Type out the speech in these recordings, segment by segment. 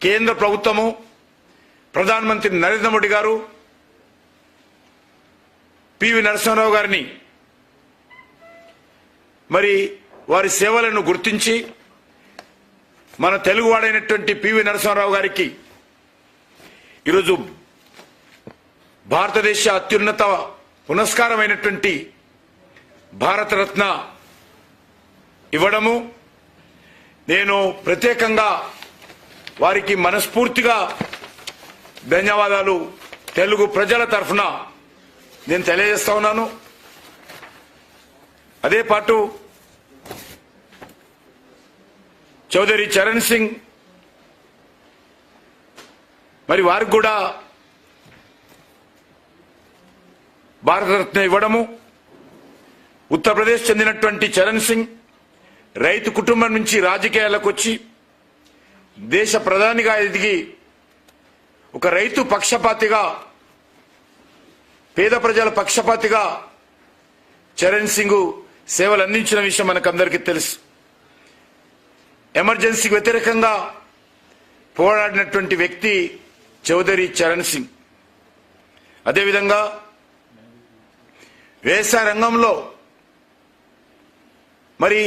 కేంద్ర ప్రభుత్వము ప్రధానమంత్రి నరేంద్ర మోడీ గారు పివి నరసింహారావు గారిని మరి వారి సేవలను గుర్తించి మన తెలుగువాడైనటువంటి పివి నరసింహారావు గారికి ఈరోజు భారతదేశ అత్యున్నత పురస్కారమైనటువంటి భారతరత్న ఇవ్వడము నేను ప్రత్యేకంగా వారికి మనస్ఫూర్తిగా ధన్యవాదాలు తెలుగు ప్రజల తరఫున నేను తెలియజేస్తా ఉన్నాను. అదే పాటు చౌదరి చరణ్ సింగ్ మరి వారికి కూడా భారతరత్న ఇవ్వడము, ఉత్తరప్రదేశ్ చెందినటువంటి చరణ్ సింగ్ రైతు కుటుంబం నుంచి రాజకీయాలకు వచ్చి దేశ ప్రధానిగా ఎదిగి ఒక రైతు పక్షపాతిగా, పేద ప్రజల పక్షపాతిగా చరణ్ సింగ్ సేవలు అందించిన విషయం మనకందరికీ తెలుసు. ఎమర్జెన్సీకి వ్యతిరేకంగా పోరాడినటువంటి వ్యక్తి చౌదరి చరణ్ సింగ్. అదేవిధంగా వ్యవసాయ రంగంలో మరి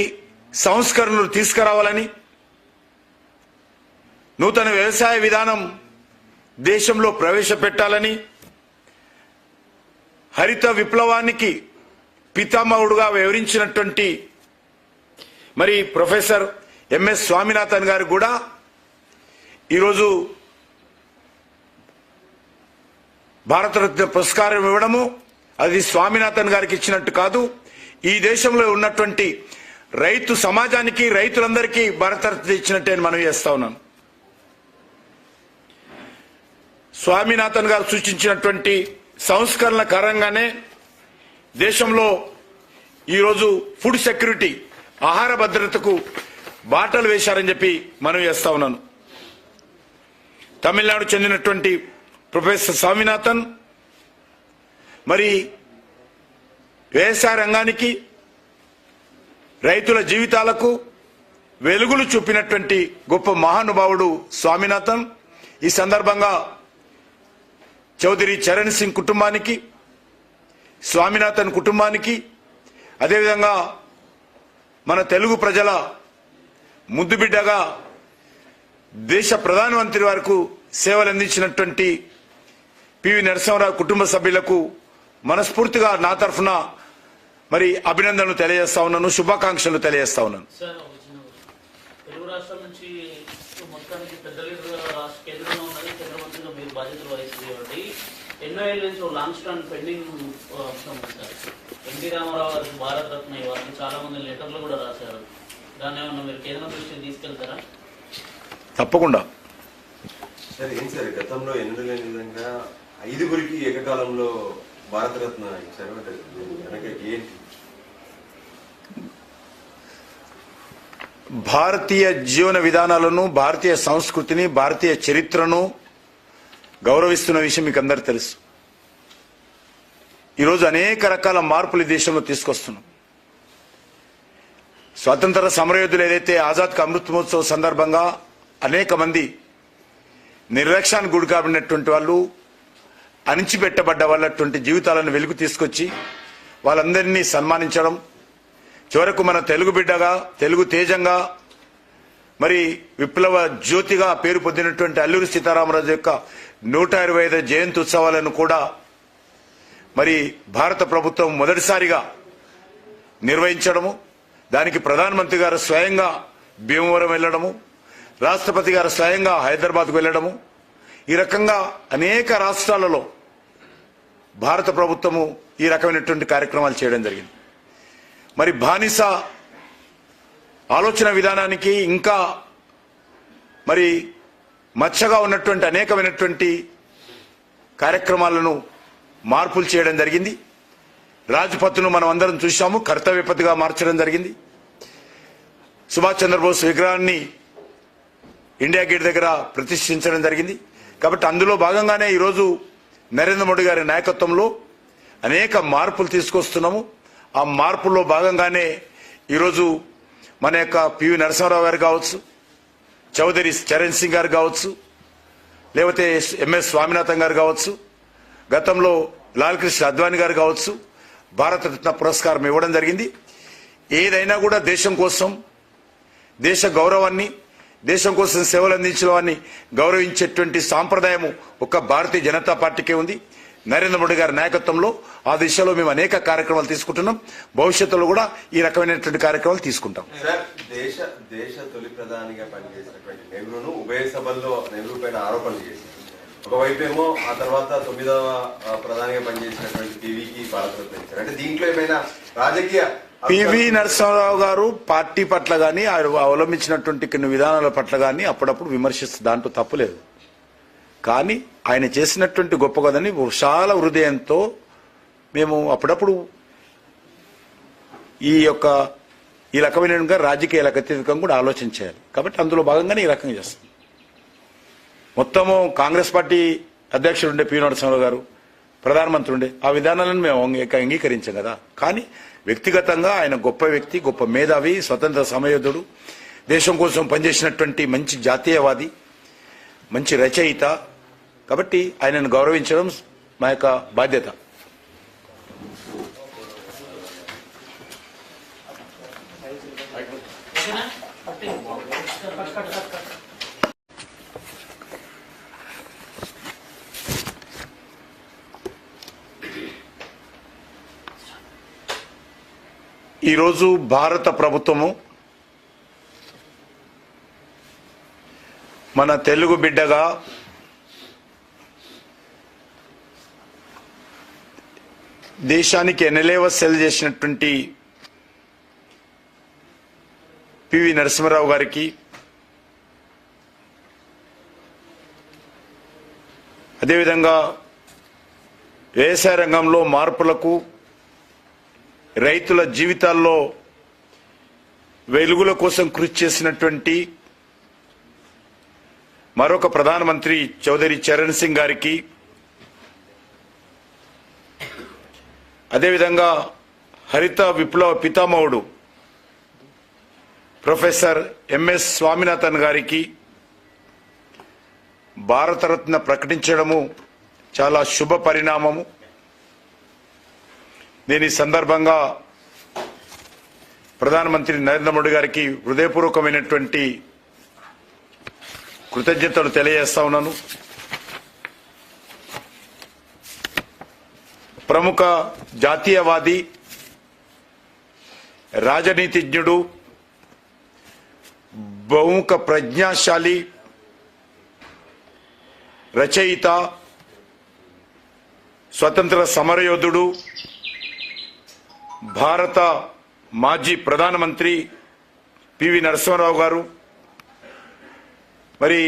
సంస్కరణలు తీసుకురావాలని, నూతన వ్యవసాయ విధానం దేశంలో ప్రవేశపెట్టాలని, హరిత విప్లవానికి పితామహుడుగా వివరించినటువంటి మరి ప్రొఫెసర్ ఎంఎస్ స్వామినాథన్ గారు కూడా ఈరోజు భారతరత్న పురస్కారం ఇవ్వడము, అది స్వామినాథన్ గారికి ఇచ్చినట్టు కాదు, ఈ దేశంలో ఉన్నటువంటి రైతు సమాజానికి, రైతులందరికీ భారతరత్న ఇచ్చినట్టే మనం చేస్తా ఉన్నాను. స్వామినాథన్ గారు సూచించినటువంటి సంస్కరణల కారణంగానే దేశంలో ఈరోజు ఫుడ్ సెక్యూరిటీ, ఆహార భద్రతకు బాటలు వేశారని చెప్పి మనం చేస్తా ఉన్నాను. తమిళనాడు చెందినటువంటి ప్రొఫెసర్ స్వామినాథన్ మరి వ్యవసాయ రంగానికి, రైతుల జీవితాలకు వెలుగులు చూపినటువంటి గొప్ప మహానుభావుడు స్వామినాథన్. ఈ సందర్భంగా చౌదరి చరణ్ సింగ్ కుటుంబానికి, స్వామినాథన్ కుటుంబానికి, అదేవిధంగా మన తెలుగు ప్రజల ముద్దుబిడ్డగా దేశ ప్రధానమంత్రి వరకు సేవలు అందించినటువంటి పివి నరసింహారావు కుటుంబ సభ్యులకు మనస్ఫూర్తిగా నా తరఫున మరి అభినందనలు తెలియజేస్తా ఉన్నాను, శుభాకాంక్షలు తెలియజేస్తా ఉన్నాను. తెలుగు రాష్ట్రాల నుంచి మొత్తానికి పెద్ద కేంద్రంలో ఉన్నది, కేంద్ర మంత్రిగా మీరు బాధ్యతలు వహిస్తుంది. ఎన్నో ఏళ్ళ నుంచి లాంగ్ స్టాండ్ పెండింగ్ అంశం ఉంది సార్. ఎన్టీ రామారావు గారికి భారతరత్న ఇవ్వాలని చాలా మంది లెటర్లు కూడా రాశారు. దాన్ని ఏమన్నా మీరు కేంద్రం దృష్టికి తీసుకెళ్తారా? తప్పకుండా. సార్ ఏం సార్ గతంలో ఎన్నడూ లేని విధంగా 5గురికి ఏకకాలంలో భారతరత్న ఇచ్చారు, ఏంటి? భారతీయ జీవన విధానాలను, భారతీయ సంస్కృతిని, భారతీయ చరిత్రను గౌరవిస్తున్న విషయం మీకు అందరు తెలుసు. ఈరోజు అనేక రకాల మార్పులు ఈ దేశంలో తీసుకొస్తున్నాం. స్వాతంత్ర సమరయోధులు ఏదైతే ఆజాద్ కా అమృత్ మహోత్సవ్ సందర్భంగా అనేక మంది నిర్లక్ష్యానికి గురి కాబడినటువంటి వాళ్ళు, అణిచిపెట్టబడ్డ వాళ్ళటువంటి జీవితాలను వెలుగు తీసుకొచ్చి వాళ్ళందరినీ సన్మానించడం, చివరకు మన తెలుగు బిడ్డగా, తెలుగు తేజంగా, మరి విప్లవ జ్యోతిగా పేరు పొందినటువంటి అల్లూరి సీతారామరాజు యొక్క 125వ జయంతి ఉత్సవాలను కూడా మరి భారత ప్రభుత్వం మొదటిసారిగా నిర్వహించడము, దానికి ప్రధానమంత్రి గారు స్వయంగా భీమవరం వెళ్లడము, రాష్ట్రపతి గారు స్వయంగా హైదరాబాద్కు వెళ్లడము, ఈ రకంగా అనేక రాష్ట్రాలలో భారత ప్రభుత్వము ఈ రకమైనటువంటి కార్యక్రమాలు చేయడం జరిగింది. మరి బానిస ఆలోచన విధానానికి ఇంకా మరి మచ్చగా ఉన్నటువంటి అనేకమైనటువంటి కార్యక్రమాలను మార్పులు చేయడం జరిగింది. రాజ్పథ్ను మనం అందరం చూశాము, కర్తవ్యపథిగా మార్చడం జరిగింది. సుభాష్ చంద్రబోస్ విగ్రహాన్ని ఇండియా గేట్ దగ్గర ప్రతిష్ఠించడం జరిగింది. కాబట్టి అందులో భాగంగానే ఈరోజు నరేంద్ర మోడీ గారి నాయకత్వంలో అనేక మార్పులు తీసుకొస్తున్నాము. ఆ మార్పుల్లో భాగంగానే ఈరోజు మన యొక్క పివి నరసింహారావు గారు కావచ్చు, చౌదరి చరణ్ సింగ్ గారు కావచ్చు, లేకపోతే ఎంఎస్ స్వామినాథన్ గారు కావచ్చు, గతంలో లాల్ కృష్ణ అద్వానీ గారు కావచ్చు, భారతరత్న పురస్కారం ఇవ్వడం జరిగింది. ఏదైనా కూడా దేశం కోసం, దేశ గౌరవాన్ని, దేశం కోసం సేవలు అందించిన వారిని గౌరవించేటువంటి సాంప్రదాయం ఒక్క భారతీయ జనతా పార్టీకే ఉంది. నరేంద్ర మోడీ గారి నాయకత్వంలో ఆ దిశలో మేము అనేక కార్యక్రమాలు తీసుకుంటున్నాం. భవిష్యత్తులో కూడా ఈ రకమైనటువంటి కార్యక్రమాలు తీసుకుంటాం. సార్, దేశ తొలి ప్రధానిగా పనిచేసినటువంటి నెహ్రూను ఉభయ సభల్లో నెహ్రూ పైన ఆరోపణలు చేశారు. ఒకవైపేమో ఆ తర్వాత 9వ ప్రధానిగా పనిచేసినటువంటి పివికి భారతరత్న ఇచ్చారు. అంటే దీంట్లో ఏమైనా రాజకీయ పివి నరసింహారావు గారు పార్టీ పట్ల కానీ అవలంబించినటువంటి కొన్ని విధానాల పట్ల కానీ అప్పుడప్పుడు విమర్శిస్తూ దాంట్లో తప్పులేదు. కానీ ఆయన చేసినటువంటి గొప్ప కథని విశాల హృదయంతో మేము అప్పుడప్పుడు ఈ రకమైన రాజకీయాలకు అత్యధికంగా కూడా ఆలోచన చేయాలి. కాబట్టి అందులో భాగంగానే ఈ రకంగా చేస్తాం. మొత్తము కాంగ్రెస్ పార్టీ అధ్యక్షుడు ఉండే పివి నరసింహారావు గారు, ప్రధానమంత్రి ఉండే, ఆ విధానాలను మేము అంగీకరించాం కదా. కానీ వ్యక్తిగతంగా ఆయన గొప్ప వ్యక్తి, గొప్ప మేధావి, స్వతంత్ర సమయోధుడు, దేశం కోసం పనిచేసినటువంటి మంచి జాతీయవాది, మంచి రచయిత. కాబట్టి ఆయనను గౌరవించడం మా యొక్క బాధ్యత. ఈరోజు భారత ప్రభుత్వము మన తెలుగు బిడ్డగా దేశానికి ఎనలేవ సేవ చేసినటువంటి పివి నరసింహారావు గారికి, అదేవిధంగా వ్యవసాయ రంగంలో మార్పులకు, రైతుల జీవితాల్లో వెలుగుల కోసం కృషి చేసినటువంటి మరొక ప్రధానమంత్రి చౌదరి చరణ్ సింగ్ గారికి, అదేవిధంగా హరిత విప్లవ పితామహుడు ప్రొఫెసర్ ఎంఎస్ స్వామినాథన్ గారికి భారతరత్న ప్రకటించడము చాలా శుభ పరిణామము. నేను ఈ సందర్భంగా ప్రధానమంత్రి నరేంద్ర మోడీ గారికి హృదయపూర్వకమైనటువంటి కృతజ్ఞతలు తెలియజేస్తా ఉన్నాను. ప్రముఖ జాతీయవాది, రాజనీతిజ్ఞుడు, బహుముఖ ప్రజ్ఞాశాలి, రచయిత, స్వతంత్ర సమరయోధుడు, భారత మాజీ ప్రధానమంత్రి పివి నరసింహారావు గారు మరి